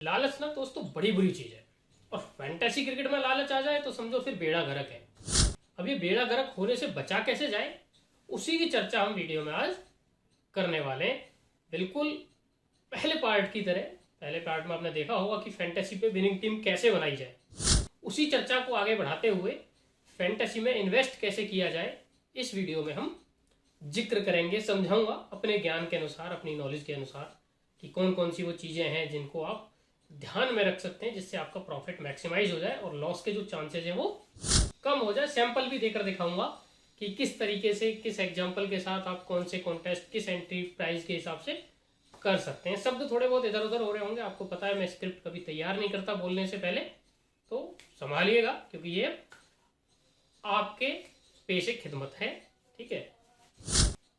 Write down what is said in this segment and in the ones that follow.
लालच ना दोस्तों बड़ी बुरी चीज है। और फैंटेसी क्रिकेट में लालच आ जाए तो समझो फिर बेड़ा गर्क है। अब ये बेड़ा गर्क होने से बचा कैसे जाए, उसी की चर्चा हम वीडियो में आज करने वाले हैं। बिल्कुल पहले पार्ट की तरह। पहले पार्ट में आपने देखा होगा कि फैंटेसी पे विनिंग टीम कैसे बनाई जाए। उसी चर्चा को आगे बढ़ाते हुए फैंटेसी में इन्वेस्ट कैसे किया जाए, इस वीडियो में हम जिक्र करेंगे, समझाऊंगा अपने ज्ञान के अनुसार, अपनी नॉलेज के अनुसार कि कौन कौन सी वो चीज़ें हैं जिनको आप ध्यान में रख सकते हैं जिससे आपका प्रॉफिट मैक्सिमाइज हो जाए और लॉस के जो चांसेस हैं वो कम हो जाए। सैंपल भी देकर दिखाऊंगा कि किस तरीके से, किस एग्जाम्पल के साथ आप कौन से कॉन्टेस्ट, किस एंट्री प्राइस के हिसाब से कर सकते हैं। शब्द थोड़े बहुत इधर उधर हो रहे होंगे, आपको पता है मैं स्क्रिप्ट कभी तैयार नहीं करता बोलने से पहले, तो संभालिएगा क्योंकि ये आपके पेशे खिदमत है। ठीक है,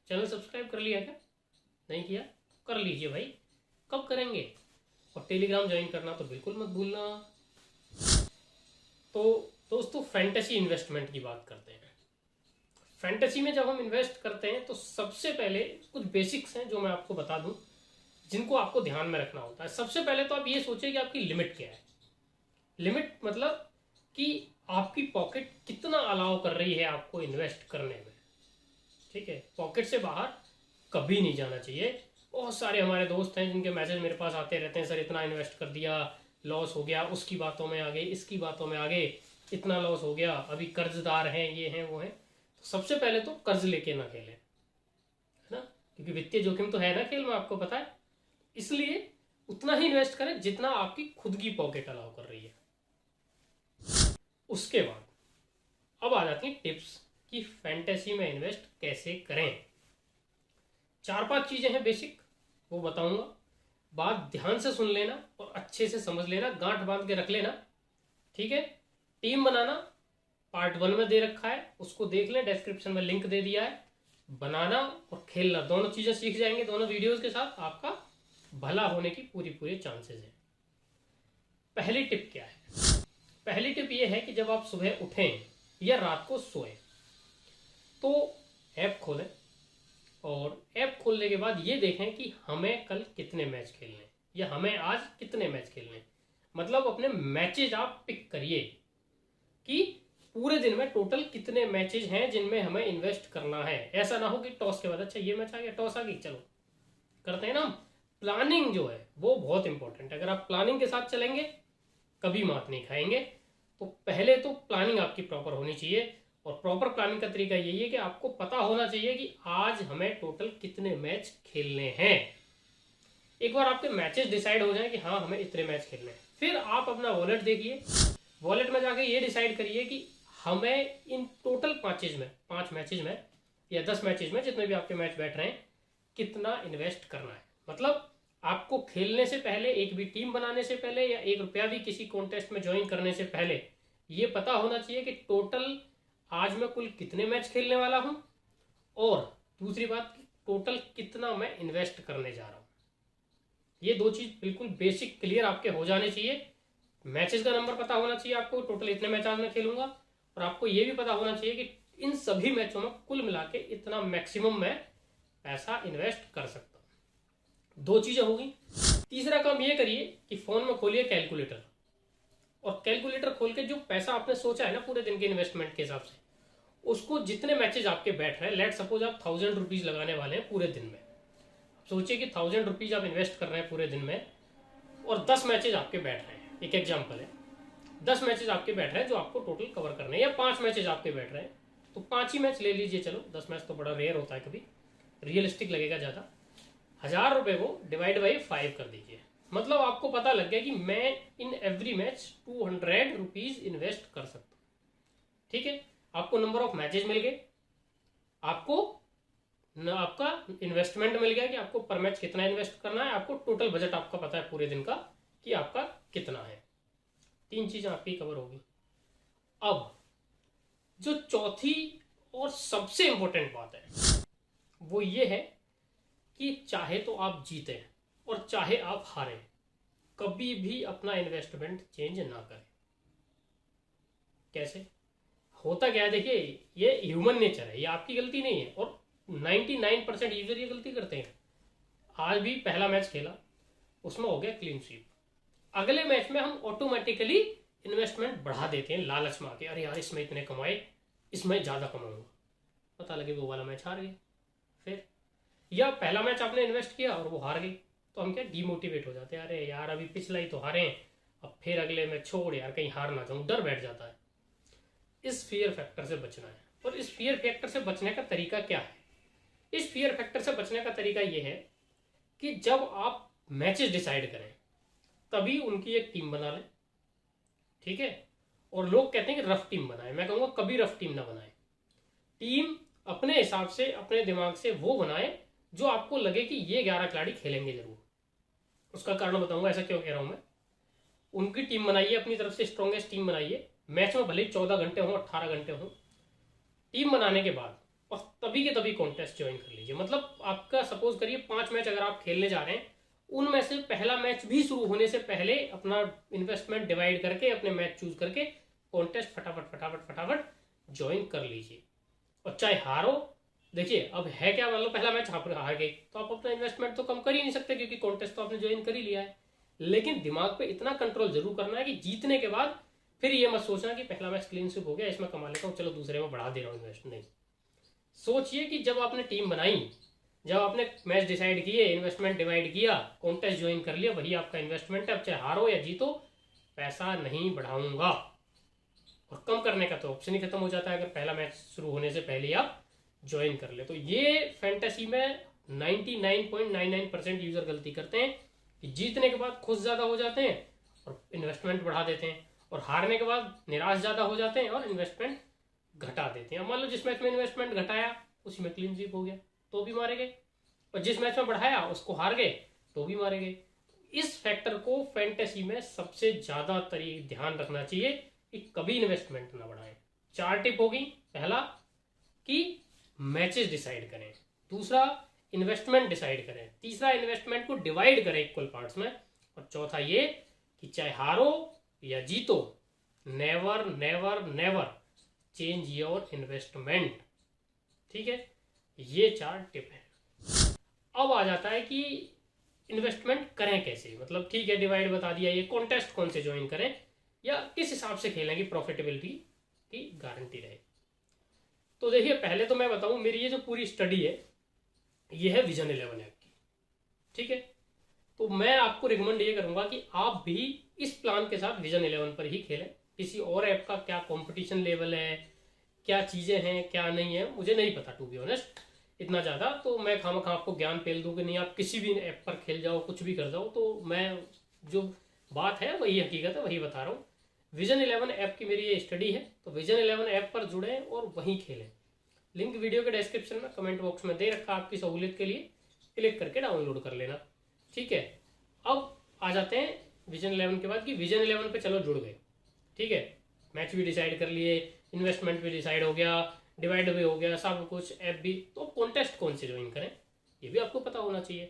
चैनल सब्सक्राइब कर लिया क्या? नहीं किया? कर लीजिए भाई। कब करेंगे? और टेलीग्राम ज्वाइन करना तो बिल्कुल मत भूलना। तो दोस्तों फैंटेसी इन्वेस्टमेंट की बात करते हैं। फैंटेसी में जब हम इन्वेस्ट करते हैं तो सबसे पहले कुछ बेसिक्स हैं जो मैं आपको बता दूं, जिनको आपको ध्यान में रखना होता है। सबसे पहले तो आप ये सोचिए कि आपकी लिमिट क्या है। लिमिट मतलब कि आपकी पॉकेट कितना अलाउ कर रही है आपको इन्वेस्ट करने में। ठीक है, पॉकेट से बाहर कभी नहीं जाना चाहिए। बहुत सारे हमारे दोस्त हैं जिनके मैसेज मेरे पास आते रहते हैं, सर इतना इन्वेस्ट कर दिया, लॉस हो गया, उसकी बातों में आ गए, इसकी बातों में आ गए, इतना लॉस हो गया, अभी कर्जदार हैं, ये हैं वो हैं। तो सबसे पहले तो कर्ज लेके ना खेलें, है ना, क्योंकि वित्तीय जोखिम तो है ना खेल में, आपको पता है। इसलिए उतना ही इन्वेस्ट करें जितना आपकी खुद की पॉकेट अलाउ कर रही है। उसके बाद अब आ जाती है टिप्स कि फैंटेसी में इन्वेस्ट कैसे करें। 4-5 चीजें हैं बेसिक, वो बताऊंगा। बात ध्यान से सुन लेना और अच्छे से समझ लेना, गांठ बांध के रख लेना। ठीक है, टीम बनाना पार्ट 1 में दे रखा है, उसको देख लें, डिस्क्रिप्शन में लिंक दे दिया है। बनाना और खेलना दोनों चीजें सीख जाएंगे दोनों वीडियोस के साथ, आपका भला होने की पूरी चांसेस है। पहली टिप क्या है? पहली टिप यह है कि जब आप सुबह उठें या रात को सोएं तो ऐप खोलें और ऐप खोलने के बाद ये देखें कि हमें कल कितने मैच खेलने या हमें आज कितने मैच खेलने। मतलब अपने मैचेज आप पिक करिए कि पूरे दिन में टोटल कितने मैचेज हैं जिनमें हमें इन्वेस्ट करना है। ऐसा ना हो कि टॉस के बाद अच्छा ये मैच आ गया, टॉस आ गई, चलो करते हैं ना। प्लानिंग जो है वो बहुत इंपॉर्टेंट है। अगर आप प्लानिंग के साथ चलेंगे कभी मात नहीं खाएंगे। तो पहले तो प्लानिंग आपकी प्रॉपर होनी चाहिए और प्रॉपर प्लानिंग का तरीका यही है कि आपको पता होना चाहिए कि आज हमें टोटल कितने मैच खेलने हैं। एक बार आपके मैचेस डिसाइड हो जाए कि हाँ हमें इतने मैच खेलने हैं, फिर आप अपना वॉलेट देखिए। वॉलेट में जाके ये डिसाइड करिए कि हमें इन टोटल 5 मैचेज में या 10 मैचेज में, जितने भी आपके मैच बैठ रहे हैं, कितना इन्वेस्ट करना है। मतलब आपको खेलने से पहले, एक भी टीम बनाने से पहले या 1 रुपया भी किसी कॉन्टेस्ट में ज्वाइन करने से पहले ये पता होना चाहिए कि टोटल आज मैं कुल कितने मैच खेलने वाला हूं और दूसरी बात टोटल कितना मैं इन्वेस्ट करने जा रहा हूं। ये 2 चीज बिल्कुल बेसिक क्लियर आपके हो जाने चाहिए। मैचेस का नंबर पता होना चाहिए आपको, टोटल इतने मैच आज मैं खेलूंगा, और आपको ये भी पता होना चाहिए कि इन सभी मैचों में कुल मिला के इतना मैक्सिमम मैं पैसा इन्वेस्ट कर सकता हूं। 2 चीजें होगी। तीसरा काम ये करिए कि फोन में खोलिए कैलकुलेटर और कैलकुलेटर खोल के जो पैसा आपने सोचा है ना पूरे दिन के इन्वेस्टमेंट के हिसाब से, उसको जितने मैचेज आपके बैठ रहे हैं, लेट सपोज आप 1000 रुपीज लगाने वाले हैं पूरे दिन में। सोचिए कि 1000 रुपीज आप इन्वेस्ट कर रहे हैं पूरे दिन में और 10 मैचेज आपके बैठ रहे हैं। एक एग्जाम्पल है, 10 मैचेज आपके बैठ रहे हैं जो आपको टोटल कवर करने हैं, या 5 मैचेज आपके बैठ रहे हैं तो 5 ही मैच ले लीजिए। चलो 10 मैच तो बड़ा रेयर होता है, कभी रियलिस्टिक लगेगा ज्यादा। 1000 रुपए को डिवाइड बाई 5 कर दीजिए। मतलब आपको पता लग गया कि मैं in every match 200 rupees invest कर सकता हूं। ठीक है, आपको नंबर ऑफ मैचेज मिल गए, आपको आपका इन्वेस्टमेंट मिल गया कि आपको पर मैच कितना इन्वेस्ट करना है, आपको टोटल बजट आपका पता है पूरे दिन का कि आपका कितना है। 3 चीजें आपकी कवर होगी। अब जो चौथी और सबसे इंपॉर्टेंट बात है वो ये है कि चाहे तो आप जीते और चाहे आप हारें, कभी भी अपना इन्वेस्टमेंट चेंज ना करें। कैसे होता क्या है, देखिए ये ह्यूमन नेचर है, ये आपकी गलती नहीं है और 99% यूजर ये गलती करते हैं। आज भी पहला मैच खेला, उसमें हो गया क्लीन स्वीप, अगले मैच में हम ऑटोमेटिकली इन्वेस्टमेंट बढ़ा देते हैं लालच में आके, अरे यार इसमें इतने कमाए, इसमें ज़्यादा कमाऊंगा, पता लगे वो वाला मैच हार गए। फिर या पहला मैच आपने इन्वेस्ट किया और वो हार गई, तो हम क्या डीमोटिवेट हो जाते हैं, अरे यार अभी पिछला ही तो हारे हैं, अब फिर अगले में छोड़ यार कहीं हार ना जाऊं, डर बैठ जाता है। इस फियर फैक्टर से बचना है। और इस फियर फैक्टर से बचने का तरीका क्या है? इस फियर फैक्टर से बचने का तरीका यह है कि जब आप मैचेस डिसाइड करें तभी उनकी एक टीम बना लें, ठीक है। और लोग कहते हैं कि रफ टीम बनाए, मैं कहूंगा कभी रफ टीम ना बनाए। टीम अपने हिसाब से, अपने दिमाग से वो बनाए जो आपको लगे कि ये 11 खिलाड़ी खेलेंगे जरूर। उसका कारण बताऊंगा ऐसा क्यों कह रहा हूं मैं। उनकी टीम बनाइए, अपनी तरफ से स्ट्रॉन्गेस्ट टीम बनाइए, मैच में भले ही 14 घंटे हों 18 घंटे हों, टीम बनाने के बाद और तभी के तभी कॉन्टेस्ट ज्वाइन कर लीजिए। मतलब आपका सपोज करिए 5 मैच अगर आप खेलने जा रहे हैं, उनमें से पहला मैच भी शुरू होने से पहले अपना इन्वेस्टमेंट डिवाइड करके, अपने मैच चूज करके कॉन्टेस्ट फटाफट फटाफट फटाफट ज्वाइन कर लीजिए। और चाहे हारो, देखिए अब है क्या, मान लो पहला मैच हार गए तो आप अपना इन्वेस्टमेंट तो कम कर ही नहीं सकते क्योंकि कॉन्टेस्ट तो आपने ज्वाइन कर ही लिया है। लेकिन दिमाग पे इतना कंट्रोल जरूर करना है कि जीतने के बाद फिर ये मत सोचना कि पहला मैच क्लीन स्वीप हो गया, इसमें कमा लेता हूँ, चलो दूसरे में बढ़ा दे रहा हूँ इन्वेस्ट। नहीं, सोचिए कि जब आपने टीम बनाई, जब आपने मैच डिसाइड किए, इन्वेस्टमेंट डिवाइड किया, कॉन्टेस्ट ज्वाइन कर लिया, वही आपका इन्वेस्टमेंट है। अब चाहे हारो या जीतो, पैसा नहीं बढ़ाऊंगा। और कम करने का तो ऑप्शन ही खत्म हो जाता है अगर पहला मैच शुरू होने से पहले आप ज्वाइन कर ले। तो ये फैंटेसी में 99.99% यूजर गलती करते हैं कि जीतने के बाद खुश ज्यादा हो जाते हैं और इन्वेस्टमेंट बढ़ा देते हैं, और हारने के बाद निराश ज्यादा हो जाते हैं और इन्वेस्टमेंट घटा देते हैं। मान लो जिस मैच में इन्वेस्टमेंट घटाया उसी में क्लीन स्वीप हो गया तो भी मारे गए, और जिस मैच में बढ़ाया उसको हार गए तो भी मारे गए। इस फैक्टर को फैंटेसी में सबसे ज्यादा ध्यान रखना चाहिए कि कभी इन्वेस्टमेंट ना बढ़ाएं। 4 टिप होगी। पहला कि मैचेस डिसाइड करें, दूसरा इन्वेस्टमेंट डिसाइड करें, तीसरा इन्वेस्टमेंट को डिवाइड करें इक्वल पार्ट्स में, और चौथा ये कि चाहे हारो या जीतो, never never never change your investment. ठीक है, ये 4 टिप है। अब आ जाता है कि इन्वेस्टमेंट करें कैसे। मतलब ठीक है, डिवाइड बता दिया, ये कॉन्टेस्ट कौन से ज्वाइन करें या किस हिसाब से खेलें कि प्रॉफिटेबिलिटी की गारंटी रहे। तो देखिए, पहले तो मैं बताऊं, मेरी ये जो पूरी स्टडी है ये है विजन 11 ऐप की, ठीक है। तो मैं आपको रिकमेंड ये करूंगा कि आप भी इस प्लान के साथ विजन 11 पर ही खेलें। किसी और ऐप का क्या कंपटीशन लेवल है, क्या चीजें हैं क्या नहीं है, मुझे नहीं पता टू बी ऑनेस्ट इतना ज्यादा। तो मैं खामखा आपको ज्ञान पेल दूं कि नहीं आप किसी भी ऐप पर खेल जाओ, कुछ भी कर जाओ। तो मैं जो बात है वही हकीकत है, वही बता रहा हूँ। विजन 11 ऐप की मेरी ये स्टडी है, तो विजन 11 ऐप पर जुड़े और वहीं खेलें। लिंक वीडियो के डिस्क्रिप्शन में कमेंट बॉक्स में दे रखा, आपकी सहूलियत के लिए क्लिक करके डाउनलोड कर लेना, ठीक है। अब आ जाते हैं विजन 11 के बाद कि विजन 11 पे चलो जुड़ गए, ठीक है। मैच भी डिसाइड कर लिए, इन्वेस्टमेंट भी डिसाइड हो गया, डिवाइड भी हो गया, सब कुछ, ऐप भी। तो कॉन्टेस्ट कौन से ज्वाइन करें ये भी आपको पता होना चाहिए।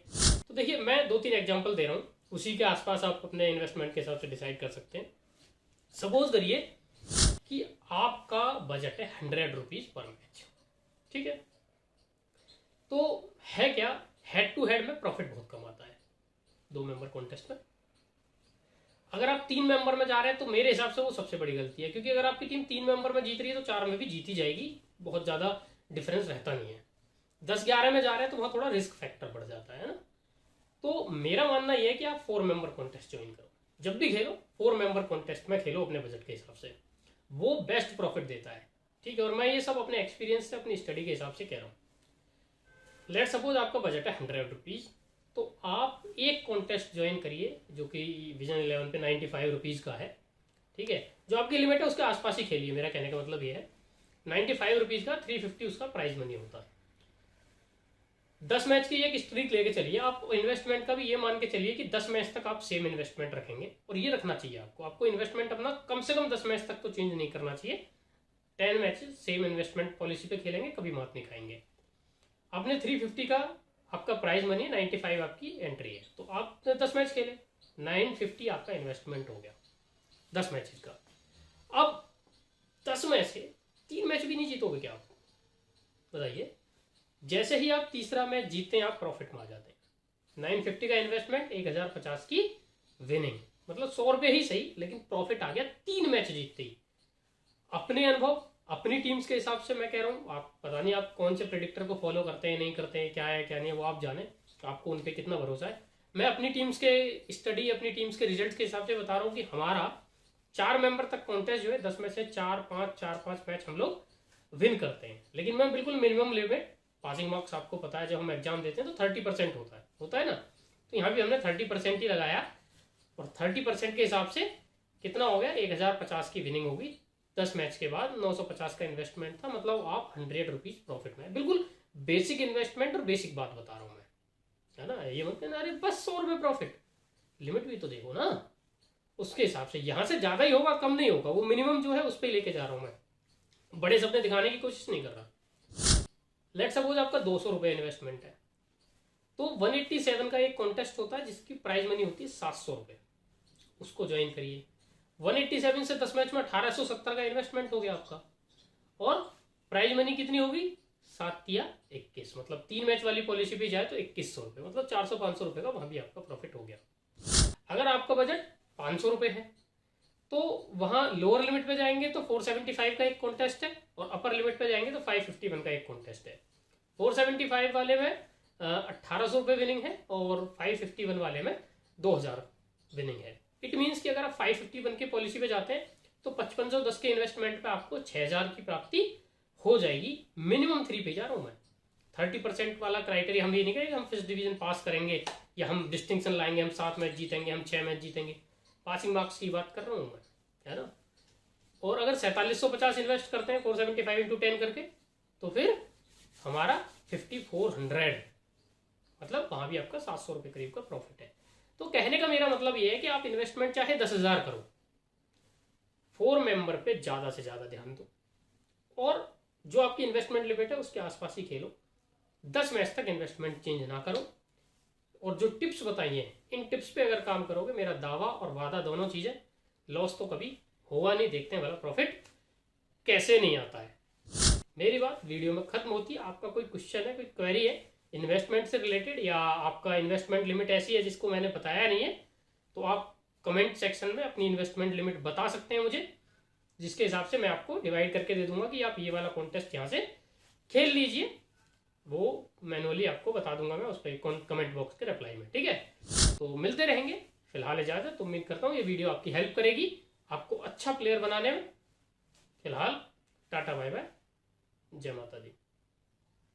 तो देखिए, मैं 2-3 एग्जाम्पल दे रहा हूँ, उसी के आसपास आप अपने इन्वेस्टमेंट के हिसाब से डिसाइड कर सकते हैं। सपोज करिए कि आपका बजट है 100 रुपीज पर मैच, ठीक है। तो है क्या, हेड टू हेड में प्रॉफिट बहुत कम आता है 2 मेंबर कॉन्टेस्ट में। अगर आप 3 मेंबर में जा रहे हैं तो मेरे हिसाब से वो सबसे बड़ी गलती है, क्योंकि अगर आपकी टीम 3 मेंबर में जीत रही है तो 4 में भी जीती जाएगी, बहुत ज्यादा डिफरेंस रहता नहीं है। 10-11 में जा रहे हैं तो वहां थोड़ा रिस्क फैक्टर बढ़ जाता है ना। तो मेरा मानना यह है कि आप 4 मेंबर कॉन्टेस्ट ज्वाइन करो, जब भी खेलो 4 मेंबर कॉन्टेस्ट में खेलो अपने बजट के हिसाब से, वो बेस्ट प्रॉफिट देता है, ठीक है। और मैं ये सब अपने एक्सपीरियंस से, अपनी स्टडी के हिसाब से कह रहा हूँ। लेट सपोज आपका बजट है 100 रुपीज, तो आप एक कॉन्टेस्ट ज्वाइन करिए जो कि विजन 11 पे 95 रुपीज का है, ठीक है। जो आपकी लिमिट है उसके आसपास ही खेलिए, मेरा कहने का मतलब ये है। 95 रुपीज का 350 उसका प्राइज मनी होता है। 10 मैच की एक स्ट्रीक लेके चलिए आप। इन्वेस्टमेंट का भी ये मान के चलिए कि 10 मैच तक आप सेम इन्वेस्टमेंट रखेंगे, और ये रखना चाहिए आपको इन्वेस्टमेंट अपना कम से कम 10 मैच तक तो चेंज नहीं करना चाहिए। 10 मैच सेम इन्वेस्टमेंट पॉलिसी पे खेलेंगे, कभी मात नहीं खाएंगे। आपने 350 का आपका प्राइज मनी, 95 आपकी एंट्री है, तो आप 10 मैच खेले, 950 आपका इन्वेस्टमेंट हो गया 10 मैचेस का। अब 10 मैच से 3 मैच भी नहीं जीतोगे क्या आप, बताइए। जैसे ही आप तीसरा मैच जीतते हैं आप प्रॉफिट में आ जाते हैं। 950 का इन्वेस्टमेंट, 1050 की विनिंग, मतलब 100 रुपये ही सही, लेकिन प्रॉफिट आ गया 3 मैच जीतते ही। अपने अनुभव, अपनी टीम्स के हिसाब से मैं कह रहा हूँ, आप पता नहीं आप कौन से प्रेडिक्टर को फॉलो करते हैं नहीं करते हैं, क्या है क्या नहीं है वो आप जाने, आपको उन पर कितना भरोसा है। मैं अपनी टीम्स के स्टडी, अपनी टीम्स के रिजल्ट के हिसाब से बता रहा हूँ कि हमारा 4 मेंबर तक कॉन्टेस्ट जो है 10 में से 4-5 मैच हम लोग विन करते हैं। लेकिन मैं बिल्कुल मिनिमम लिमिट, पासिंग मार्क्स आपको पता है जब हम एग्जाम देते हैं तो 30% होता है ना, तो यहाँ भी हमने 30% ही लगाया और 30% के हिसाब से कितना हो गया, 1050 की विनिंग होगी। 10 मैच के बाद 950 का इन्वेस्टमेंट था, मतलब आप 100 रुपीज प्रॉफिट में। बिल्कुल बेसिक इन्वेस्टमेंट और बेसिक बात बता रहा हूँ मैं, है ना। ये मत कहना अरे बस 100 रुपये प्रॉफिट, लिमिट भी तो देखो ना, उसके हिसाब से यहाँ से ज्यादा ही होगा कम नहीं होगा, वो मिनिमम जो है उस पर ही लेके जा रहा हूँ मैं, बड़े सपने दिखाने की कोशिश नहीं कर रहा। लेट सपोज आपका 200 रुपये इन्वेस्टमेंट है, तो 187 का एक कॉन्टेस्ट होता है जिसकी प्राइज मनी होती है 700 रुपये, उसको ज्वाइन करिए। 187 से 10 मैच में 1870 का इन्वेस्टमेंट हो गया आपका, और प्राइज मनी कितनी होगी 7 या 21, मतलब 3 मैच वाली पॉलिसी पे जाए तो 2100 रुपये, मतलब 400-500 रुपये का वहां भी आपका प्रॉफिट हो गया। अगर आपका बजट 500 रुपये है तो वहां लोअर लिमिट पे जाएंगे तो 475 का एक कॉन्टेस्ट है, और अपर लिमिट पे जाएंगे तो 551 का एक कॉन्टेस्ट है। 475 वाले में 1800 रुपये विनिंग है और 551 वाले में 2000 विनिंग है। इट मीन्स कि अगर आप 551 की पॉलिसी पे जाते हैं तो 5510 के इन्वेस्टमेंट पे आपको 6000 की प्राप्ति हो जाएगी। मिनिमम 3 पे जा रहा हूँ मैं। 30% वाला क्राइटेरिया हम ये नहीं करेंगे हम फर्स्ट डिवीजन पास करेंगे या हम डिस्टिंक्शन लाएंगे, हम 7 मैच जीतेंगे, हम 6 मैच जीतेंगे। पासिंग मार्क्स की बात कर रहा हूँ मैं, है ना। और अगर 4750 इन्वेस्ट करते हैं 475 इंटू 10 करके, तो फिर हमारा 5400, मतलब वहां भी आपका 700 रुपये करीब का प्रॉफिट है। तो कहने का मेरा मतलब ये है कि आप इन्वेस्टमेंट चाहे 10,000 करो, 4 मेंबर पे ज्यादा से ज्यादा ध्यान दो, और जो आपकी इन्वेस्टमेंट लिमिट है उसके आसपास ही खेलो। 10 मैच तक इन्वेस्टमेंट चेंज ना करो, और जो टिप्स बताई हैं इन टिप्स पे अगर काम करोगे, मेरा दावा और वादा दोनों चीजें, लॉस तो कभी होगा नहीं। देखते हैं वाला प्रॉफिट कैसे नहीं आता है। मेरी बात वीडियो में खत्म होती है। आपका कोई क्वेश्चन है, कोई क्वेरी है इन्वेस्टमेंट से रिलेटेड, या आपका इन्वेस्टमेंट लिमिट ऐसी है जिसको मैंने बताया नहीं है, तो आप कमेंट सेक्शन में अपनी इन्वेस्टमेंट लिमिट बता सकते हैं मुझे, जिसके हिसाब से मैं आपको डिवाइड करके दे दूंगा कि आप ये वाला कॉन्टेस्ट यहाँ से खेल लीजिए। वो मैनुअली आपको बता दूंगा मैं उस पर कमेंट बॉक्स के रिप्लाई में, ठीक है। तो मिलते रहेंगे, फिलहाल इजाजत। उम्मीद करता हूँ ये वीडियो आपकी हेल्प करेगी आपको अच्छा प्लेयर बनाने में। फिलहाल टाटा बाय बाय, जय माता दी।